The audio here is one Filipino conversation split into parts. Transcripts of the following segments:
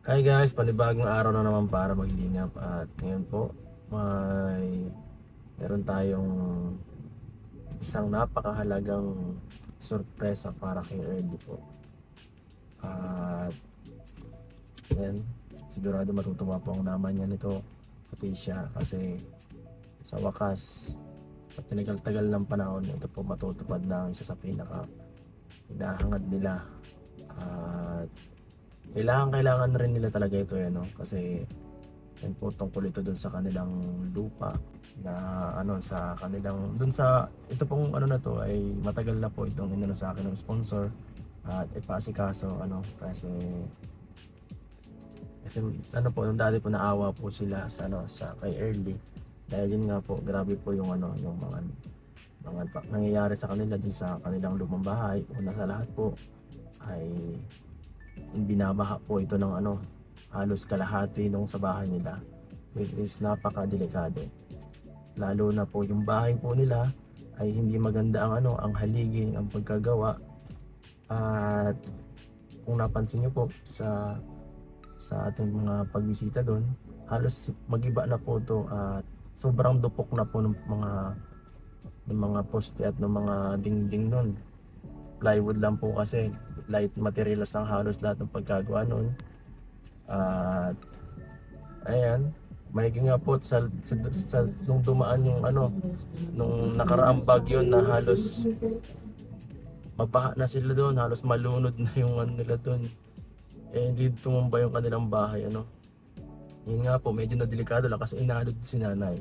Hi guys, panibagong araw na naman para maglingap at ngayon po meron tayong isang napakahalagang sorpresa para kay Early po. At yan, sigurado matutuwa po ang naman niya nito, pati siya, kasi sa wakas sa tinagal-tagal ng panahon ito po matutupad na ang isa sa pinaka hinahangad nila. At kailangan rin nila talaga ito kasi yan po tungkol ito dun sa kanilang lupa na sa kanilang dun sa ito pong na to ay matagal na po itong sa akin ng sponsor at ipasikaso kasi po nung dati po naawa po sila sa kay Early dahil yun nga po grabe po yung yung mga nangyayari sa kanila dun sa kanilang lumang bahay. Una sa lahat po ay binabaha po ito ng halos kalahati nung sa bahay nila, which is napakadelikado, lalo na po yung bahay po nila ay hindi maganda ang haligi, ang pagkagawa. At kung napansin niyo po sa ating mga pagbisita doon, halos magiba na po to at sobrang dupok na po ng mga poste at ng mga dingding nun. Plywood lang po kasi, light materials lang halos lahat ng pagkagawa nun. At ayan, maigi nga po nung dumaan yung nung nakaraang bagyo na halos mabaha na sila doon, halos malunod na yung nila doon. Hindi tumumba yung kanilang bahay Yun nga po, medyo na delikado lang kasi inalod si nanay.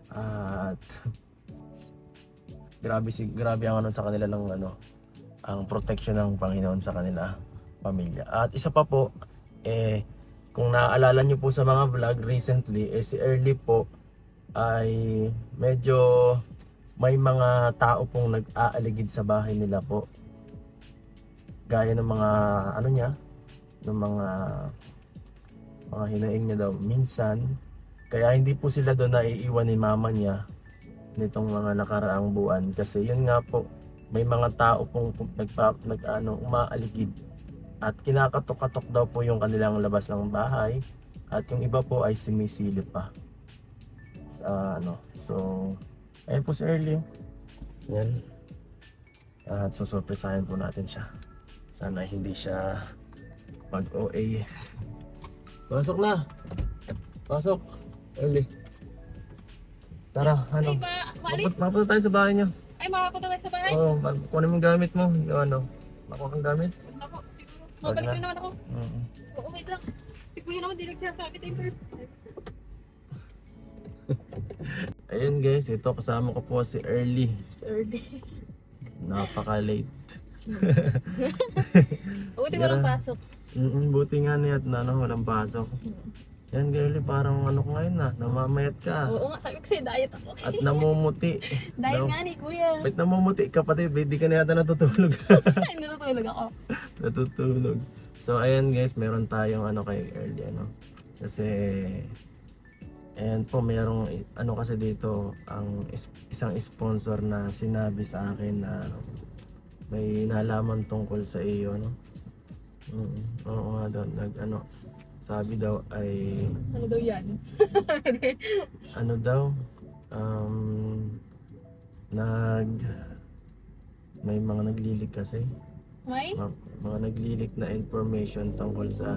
At grabe ang sa kanila ng ang protection ng Panginoon sa kanila pamilya. At isa pa po, kung naaalala nyo po sa mga vlog recently, si Early po ay medyo may mga tao pong nag-aaligid sa bahay nila po, gaya ng mga ng mga hinaing niya daw minsan. Kaya hindi po sila doon naiiwan ni mama niya nitong mga nakaraang buwan, kasi yun nga po, may mga tao pong umaaligid at kinakatok-katok daw po yung kanilang labas ng bahay, at yung iba po ay sumisilip pa sa So ayun po si Early yan, at susurpresahin po natin siya. Sana hindi siya mag OA. Pasok na, pasok Early, tara. Mapunta tayo sa bahay niyo. Ay, makapunta tayo sa bahay? Oo, kunin mo yung gamit mo. Yung makuha kang gamit. Huwag na po, siguro. Mabalik na naman ako. Oo, wait lang. Si Kuya naman, di nagsasabi tayo first. Ayun guys, ito kasama ko po si Early. Early. Napaka-late. Buti walang pasok. Buti nga niya at walang pasok. Yan Early, parang ko ngayon namamayat ka. Oo nga, sabi ko sa'yo, diet ako. At namumuti. Diet nga ni Kuya. Wait, namumuti ka pati, hindi ka na yata natutulog. Natutulog ako. Natutulog. So ayan guys, meron tayong kay Early kasi ayan po, merong kasi dito ang isang sponsor na sinabi sa akin na may nalaman tungkol sa iyo Oo nga daw, sabi daw ay ano daw yan? May mga naglilig kasi. May? Mga naglilig na information tungkol sa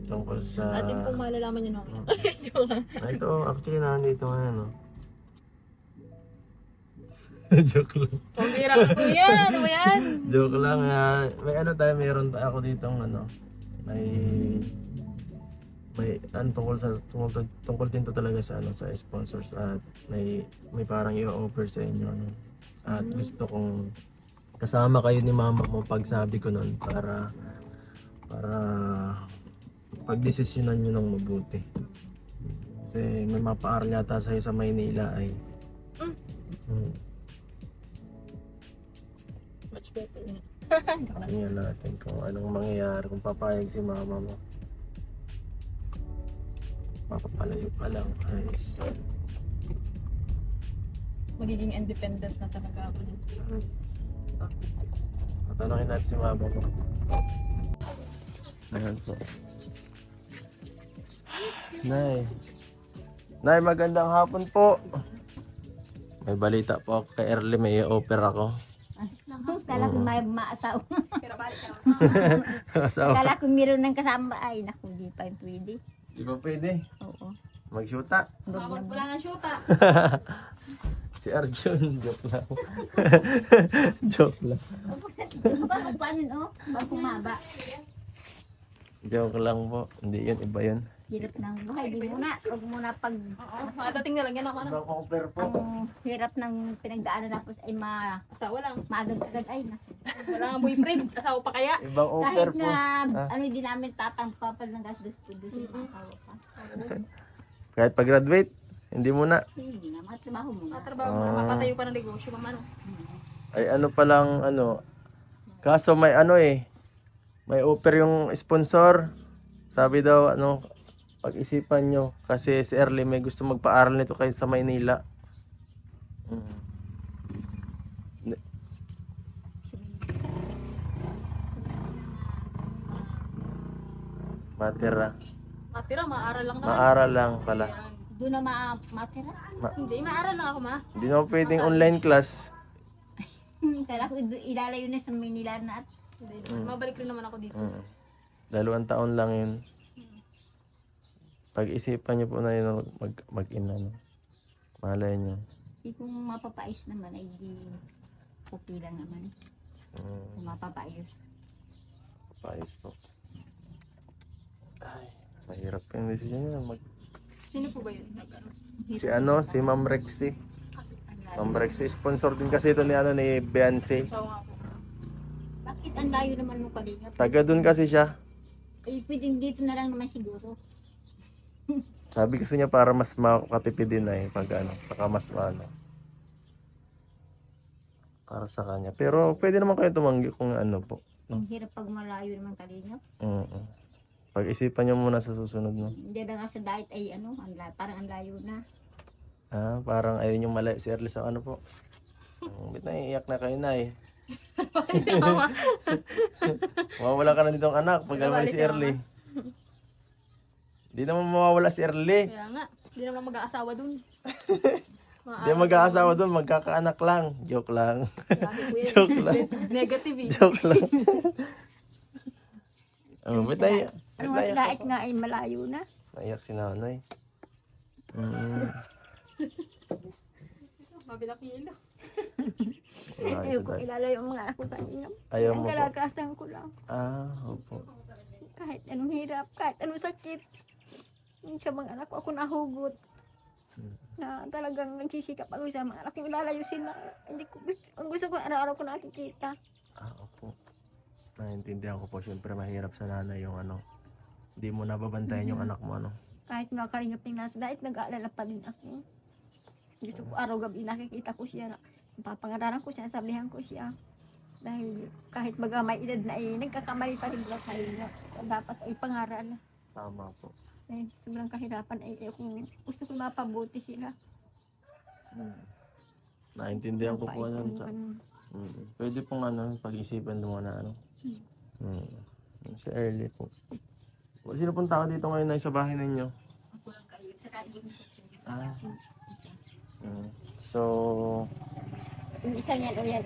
tungkol sa Atin pong malalaman yun ako. Ito actually nandito ngayon joke lang. Pambira ko Kuya, ano ba yan? Joke lang meron ako ditong may tungkol din to talaga sa sponsors, at may parang i-offer sa inyo at gusto kong kasama kayo ni mama mo pag sabi ko nun, para pagdesisyonan nyo ng mabuti, kasi may mapaaral yata sa'yo sa Maynila ay much better na. tingnan natin kung anong mangyayari kung papayag si mama mo. Mapapalayo pa lang guys. Magiging independent na talaga ako dito. Tatanungin natin si mama mo. Ayan po. Nay. Nay, magandang hapon po. May balita po ako kay Early, may offer ako. Kala ko may maasaw. Pero balik ka. Asawa. Kala ko meron ng kasama. Ay, naku, di pa pwede. Di ba pwede? Oo. Mag-shoota. Mabag wala ng shoota. Si Arjun. Joke lang. Joke lang. Bakit paano, no? Bakit kumaba? Joke lang po. Hindi yun, iba yun. Hirap ng buhay. Di muna. Huwag muna pag... Oo, madating na lang yan ako. Ano? Ibang offer po. Ang hirap ng pinagdaanan tapos ay Asawa lang. maagad-agad. Ay, naku. Wala nga boyfriend. Asawa pa kaya? Ibang offer Kahit po. nga, Ah. ano din namin tatangpa pa ng gastos po doon sa asawa pa. Kahit pag-graduate, hindi muna. Hindi na, matrabaho muna. Matrabaho mo na. Mapatayo pa ng negosyo. Mamano. Ay ano pa lang, ano. Kaso may ano eh. May offer yung sponsor. Sabi daw, ano, pag-isipan nyo. Kasi si Early may gusto magpa-aral nito kayo sa Maynila. Matira. Matira, maaral lang naman. Maaral lang pala. Yan. Doon na matira. Hindi, maaral lang ako ma. Hindi naman pwedeng online class. Kala ko ilalayo na sa Manila na at Mabalik rin naman ako dito. 2 taon lang yun. Pag-isipan nyo po na yun, mag-ina. No? Malay nyo. kung mapapayos naman ay di okay lang naman. Kung mapapayos. Paayos po. Ay, mahirap yung decision nyo. Sino po ba yun? Si Ma'am Rexy. Ma'am Rexy, sponsor din kasi ito ni Beyonce. Asawa nga po. Bakit ang layo naman mo Kalinga? Taga dun kasi siya. Eh, pwedeng dito na lang naman siguro. Sabi kasi niya para mas makatipid din na pag saka mas para sa kanya. Pero pwede naman kayo tumanggi kung ano po. Ang hirap pag malayo naman Kalinga. Pag-isipan niyo muna sa susunod, no? Hindi na nga sa diet ay parang ang layo na. Parang ayun yung malay si Erlis sa ano po. Ba't naiiyak na kayo na eh? Mawawala ka na dito ang anak pag alam si Erly. Di naman mawawala si Erly. Kaya nga, hindi naman mag-aasawa dun. Di mag-aasawa doon, magkakaanak lang. Joke lang. Grabe po yan. Joke lang. Negative eh. Joke lang. Ba't naiiyak? Ano nga sa diet nga ay malayo na. Naiyak si nanay. Mabilak yelo. Ayaw ko ilalayo ang mga anak ko kanina. Ayaw Ang mo po. kalakasan ko lang. Opo. Kahit anong hirap, kahit anong sakit. Sa mga anak ko ako nahugot. Na talagang nagsisikap ako sa mga anak ko. Ilalayo sila. Hindi ko gusto. Ang gusto ko araw-araw ko nakikita. Opo. Naintindihan ko po. Siyempre mahirap sa nanay yung hindi mo nababantayan yung anak mo Kahit nga kalingap ng nasa diet, nag-aalala pa din ako. Gusto ko araw-gabi nakikita ko siya. Papangaralan ko siya, sabihan ko siya. Dahil kahit baga may edad na nagkakamali pa rin lang kalingap. Dapat ay pangaral. Tama po. Dahil sobrang kahirapan ay kung gusto ko mapabuti sila. Naintindihan ko po pwede pong pag-isipan mo na si Early po. Sino pong tao dito ngayon na sa bahay ninyo? Ako lang kayo sa kaligin sa So, yung isang yan o yan.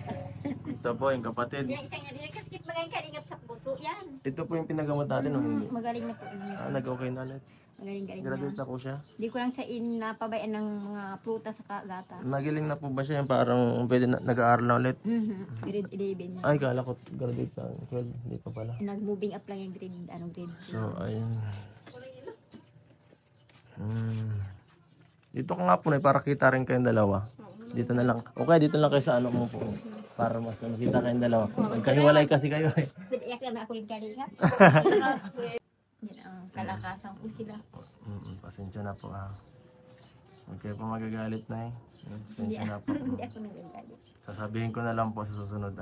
ito po yung kapatid. Yung isang yan. Kasi bagay kalingap sa puso yan. Ito po yung pinagamot natin o hindi? Magaling na po. Nag-okay na ulit. Magaling-galing Graduate na. na po siya. Hindi ko lang sa napabayan ng mga prutas sa gatas. Nagiling na po ba siya? Yung parang pwede nag-aaral na ulit? Grade 11 yan. Ay, kala ko graduate na. 12, hindi pa pala. Nag-moving up lang yung grade. Grade? So, ayun. Dito ka nga po na para kita rin kayong dalawa. Dito na lang. Okay, dito lang kayo sa mo po. Para mas makita kayong dalawa. Magkahiwalay kasi kayo eh. Iyak naman ako yung kalingap. Yan ang kalakasan ko sila. Pasensya na po Huwag kayo po magagalit na Pasensya na po. Hindi ako nagagalit. Sasabihin ko na lang po sa susunod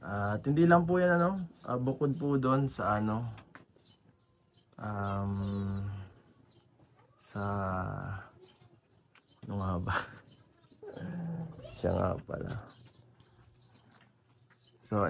At hindi lang po yan bukod po doon sa sa ano nga ba? Siya nga pala. So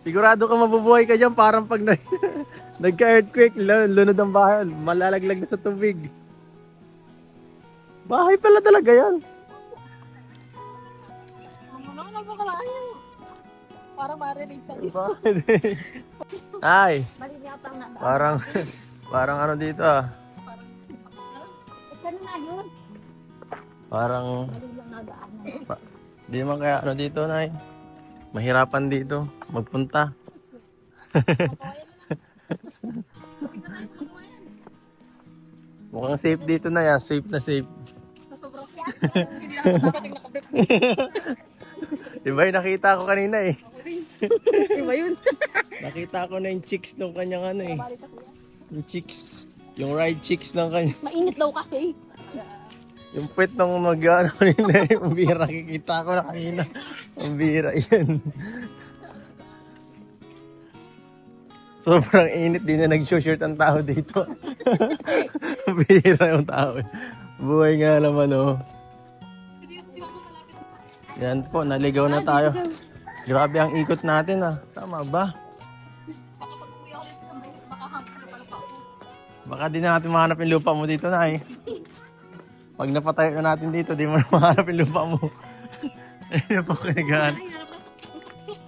Sigurado ka mabubuhay ka dyan, parang pag nagka-earthquake, lunod ang bahay, malalaglag na sa tubig. Bahay pala talaga yan. Parang marinig tayo. Ay, Malinyatang na daan. parang, parang ano dito ah. Ito na yun. Parang, Malinyang na daan. di man kaya ano dito, Nay. Mahirapan dito, magpunta. Mukhang safe dito na ya, safe na safe. Sobrang hindi na ako dapat yung nakabrip. Diba yung nakita ko kanina eh. Iba yun. Nakita ko na yung chicks ng kanyang ano eh. Yung chicks, yung ride chicks ng kanya. Mainit daw kasi. Yung pwet nung mag-ano kanina, yung bira, kikita ko na kanina. Ang bira yan. Sobrang init, di na nag-short ang tao dito. Bira yung tao. Buhay nga naman oh. Hindi kasi mama malapit. Yan po, naligaw na tayo. Grabe ang ikot natin ah. Tama ba? Baka pag uwi ako dito sa bayan, makahanap na pala pa ako. Baka di na natin mahanap yung lupa mo dito na eh. Pag napatayo na natin dito, di mo na mahanap yung lupa mo. Ayun na po kinagaan. Ay, nalang na suksuk.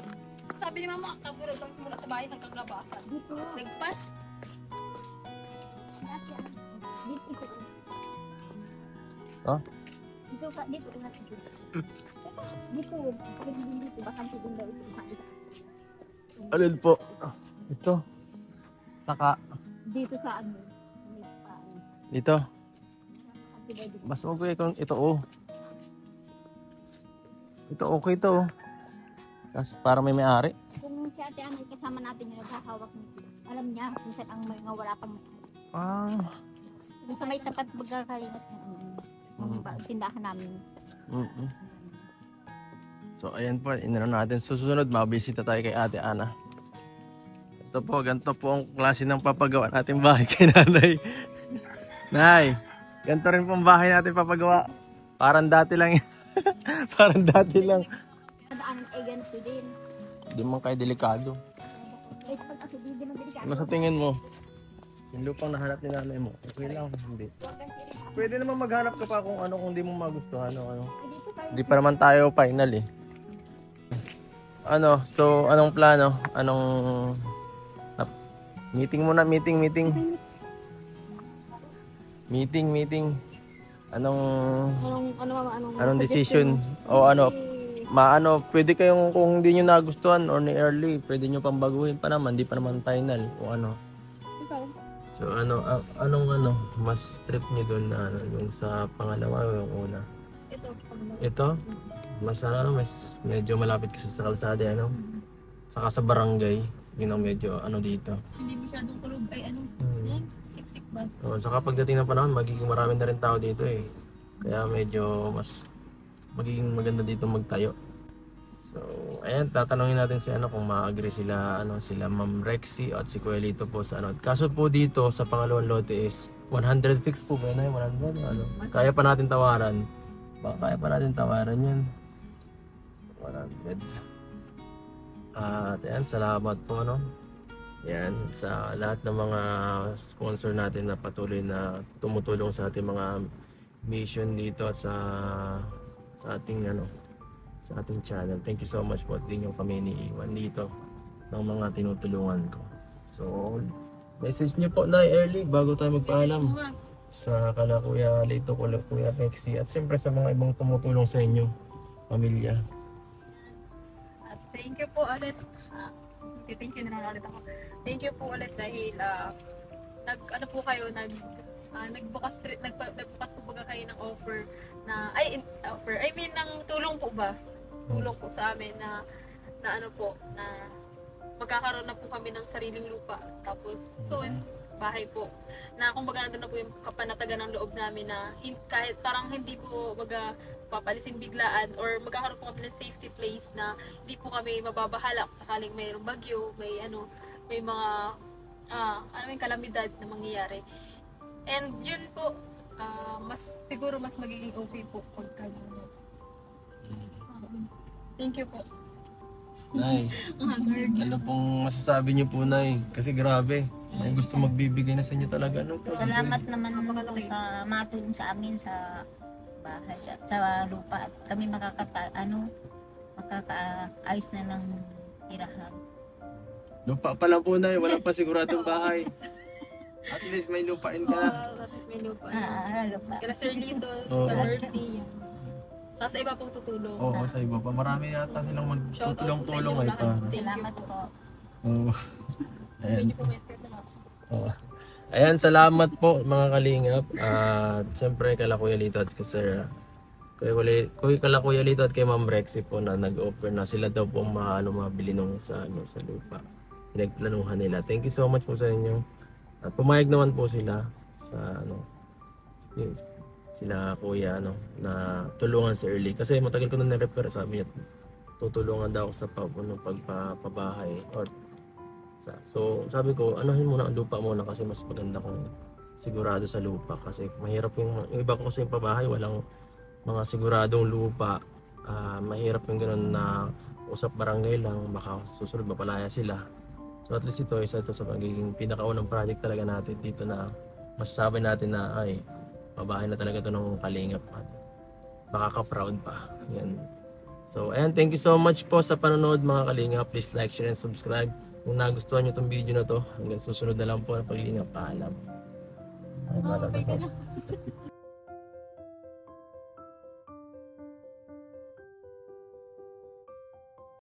Sabi ni mama, kabulad lang mula sa bahay hanggang labasan. Dito. Nagpas. Dito. Oh? Dito ka, dito. Dito. Kapag hindi dito, bakante din daw ito. Alin po? Ito. Saka. Dito sa ano. Dito. Mas okay kung ito oh. Ito okay to oh. Kasi para may may-ari. Kung si ate ano, kasama natin yung naghahawak nito. Alam niya kung saan ang mga wala pang Ah. kung sa may tapat magkakaingat ng tindahan namin. Mm-mm. So ayan po, inano natin. Susunod, mabisita tayo kay Ate Ana. Ito po, ganito po ang klase ng papagawa natin bahay kay Nanay. Nay, ganito rin pong bahay natin papagawa. Parang dati lang yan. Parang dati lang. Nadaanan ay ganito din. Hindi man kayo delikado. Ay pag ako di mo delikado. Ano sa tingin mo? Yung lupang nahanap ni nanay mo, okay lang, hindi. Pwede naman maghanap ka pa kung ano, kung di mo magustuhan o ano. Hindi pa naman tayo final eh. Ano, so anong plano? Anong meeting muna, meeting. Anong decision? O ano, pwede kayong kung hindi nyo nagustuhan or ni early, pwede nyo pang baguhin pa naman, di pa naman final o ano. So anong mas trip nyo doon na ano, yung sa pangalawa o yung una? Ito? Mas mas medyo malapit kasi sa kalsada ano. Saka sa barangay, yun ang medyo dito. Hindi masyadong kulog ay siksik ba? So, saka pagdating ng panahon, magiging marami na rin tao dito eh. Kaya medyo mas magiging maganda dito magtayo. So, ayan, tatanungin natin si kung ma-agree sila, sila Ma'am Rexy at si Kuya Lito po sa Kaso po dito sa pangalawang lote is 100 fix po ba na 100? Kaya pa natin tawaran. Kaya pa natin tawaran yan. 100. At ayan, salamat po Yan, sa lahat ng mga sponsor natin na patuloy na tumutulong sa ating mga mission dito at sa ating sa ating channel. Thank you so much po. Hindi nyo kami iniiwan dito ng mga tinutulungan ko. So, message nyo po na early bago tayo magpaalam sa kana Kuya Lito, Kuya Pexi at siyempre sa mga ibang tumutulong sa inyo, pamilya. At thank you po ulit. Thank you na lang ulit ako. Thank you po ulit dahil nagbukas po baga kayo ng offer na ng tulong po ba? Tulong po sa amin na magkakaroon na po kami ng sariling lupa. Tapos soon bahay po. Na kumbaga nandun na po yung kapanatagan ng loob namin na kahit parang hindi po baga papalisin biglaan or magkakaroon po kami ng safety place na hindi po kami mababahala kung sakaling mayroong bagyo, may mga may kalamidad na mangyayari. And yun po, siguro mas magiging okay po pagka thank you po. Nay, Haggard. ano pong masasabi niyo po, Nay? Kasi grabe, may gusto magbibigay na sa inyo talaga. Ano? Salamat naman po sa matulong sa amin sa bahay at sa lupa at kami makakaayos na ng tirahan. Lupa pa lang po, Nay. Wala pa siguradong bahay. At least may lupain ka na. At least may lupa. Lupa. Kala Sir Lito, Oo. the Mercy. Yan. Tapos sa iba pong tutulong. Oo, sa iba pa. Marami yata silang Shout out po sa magtutulong-tulong inyo ay lahat. pa. Thank you Salamat po. po. Oo. Ayan. Thank you po, Medford, naman. Oo. Ayan, salamat po mga kalingap. At syempre kala Kuya Lito at kay Sir kala Kuya Lito at kay Ma'am Rexy po na nag-offer na sila daw po mabili nung sa lupa. Pinagplanuhan nila. Thank you so much po sa inyo. At pumayag naman po sila sa sila Kuya na tulungan si Early kasi matagal ko na na-refer, sabi niya tutulungan daw ako sa pagpapabahay or so sabi ko anuhin muna ang lupa muna kasi mas maganda kung sigurado sa lupa kasi mahirap yung iba ko kasi yung pabahay walang mga siguradong lupa. Mahirap yung gano'n na usap barangay lang, baka susunod mapalaya sila. So at least isa ito sa magiging pinakaunang project talaga natin dito na masasabi natin na ay pabahay na talaga ito ng kalingap at makaka-proud pa. Yan. So ayan, thank you so much po sa panonood mga kalingap. Please like, share, and subscribe. Kung nagustuhan nyo itong video na to, hanggang susunod na lang po ang paglingap. Paalam. Ay,